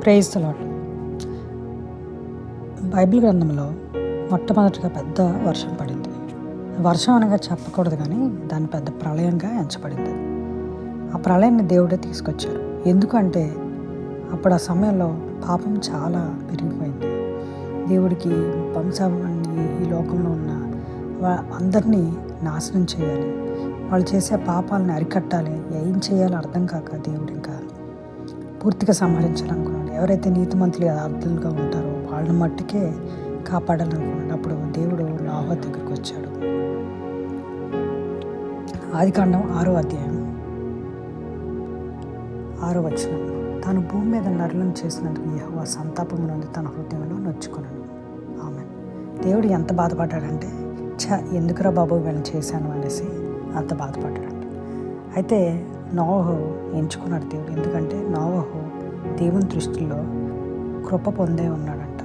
Praise the lord. Bible గ్రంథంలో మొట్టమొదటిగా పెద్ద వర్షం పడింది. వర్షం అనగా చెప్పకూడదు, కానీ దాన్ని పెద్ద ప్రళయంగా ఎంచబడింది. ఆ ప్రళయాన్ని దేవుడే తీసుకొచ్చారు. ఎందుకంటే అప్పుడు ఆ సమయంలో పాపం చాలా పెరిగిపోయింది. దేవుడికి వంశావళి ఈ లోకంలో ఉన్న అందరినీ నాశనం చేయాలి, వాళ్ళు చేసే పాపాలను అరికట్టాలి. ఏం చేయాలో అర్థం కాక దేవుడు ఇంకా పూర్తిగా సంహరించాలనుకున్నాడు. ఎవరైతే నీతిమంతులు యథార్థులుగా ఉంటారో వాళ్ళని మట్టుకే కాపాడాలనుకున్నాడు. అప్పుడు దేవుడు నోవహు దగ్గరికి వచ్చాడు. ఆదికాండం 6వ అధ్యాయం 6వ వచనం. తాను భూమి మీద నరులను చేసినందుకు యెహోవా సంతాపము నుండి తన హృదయంలో నొచ్చుకున్నాడు. ఆమె దేవుడు ఎంత బాధపడ్డాడంటే, ఎందుకురా బాబు వీళ్ళని చేశాను అనేసి అంత బాధపడ్డాడంట. అయితే నోవహు ఎంచుకున్నాడు దేవుడు. ఎందుకంటే నోవహు దేవుని దృష్టిలో కృప పొందే ఉన్నాడంట.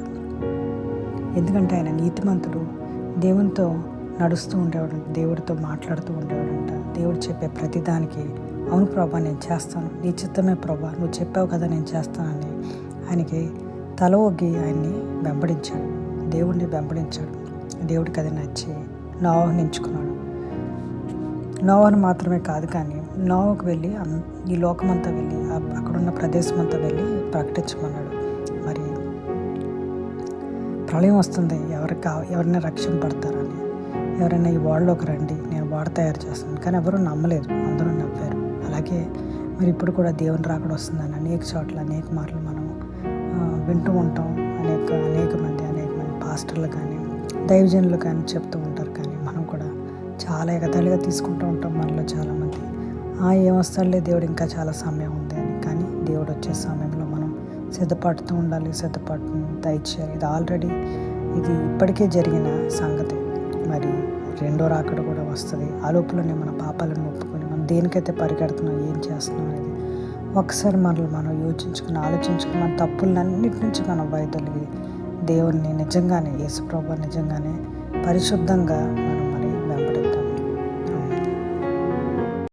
ఎందుకంటే ఆయన నీతిమంతుడు, దేవునితో నడుస్తూ ఉండేవాడంట, దేవుడితో మాట్లాడుతూ ఉండేవాడంట. దేవుడు చెప్పే ప్రతిదానికి అవును ప్రభా నేను చేస్తాను, నీ చిత్తమే ప్రభా, నువ్వు చెప్పావు కదా నేను చేస్తానని ఆయనకి తల ఒగ్గి ఆయన్ని వెంబడించాడు, దేవుడిని వెంబడించాడు. దేవుడికి అది నచ్చి నోవహుని ఎంచుకున్నాడు. నోవహును మాత్రమే కాదు, కానీ నోవహుకు వెళ్ళి ఈ లోకమంతా వెళ్ళి అక్కడున్న ప్రదేశం అంతా వెళ్ళి ప్రకటించమన్నాడు. మరి ప్రళయం వస్తుంది, ఎవరైనా రక్షింపడతారని, ఎవరైనా ఈ ఓడలోకి రండి, నేను ఓడ తయారు చేస్తాను. కానీ ఎవరు నమ్మలేదు, అందరూ నవ్వారు. అలాగే మరి ఇప్పుడు కూడా దేవుని రాకడ వస్తుందని అనేక చోట్ల అనేక మార్లు మనం వింటూ ఉంటాం. అనేక మంది పాస్టర్లు కానీ దైవజనులు కానీ చెప్తూ ఉంటారు. కానీ మనం కూడా చాలా ఎగతాళిగా తీసుకుంటూ ఉంటాం. మనలో చాలామంది ఏమొస్తాడులే దేవుడు, ఇంకా చాలా సమయం ఉంది అని. కానీ దేవుడు వచ్చే సమయంలో మనం సిద్ధపడుతూ ఉండాలి, సిద్ధపడుతూ దయచేయాలి. ఇది ఇప్పటికే జరిగిన సంగతి. మరి రెండో రాకడ కూడా వస్తుంది. ఆ లోపలనే మన పాపాలను ఒప్పుకొని మనం దేనికైతే పరిగెడుతున్నాం, ఏం చేస్తున్నాం అనేది ఒకసారి మనం యోచించుకుని ఆలోచించుకుని మన తప్పులన్నిటి నుంచి మనం వైదొలిగి దేవుణ్ణి నిజంగానే యేసుప్రభువు నిజంగానే పరిశుద్ధంగా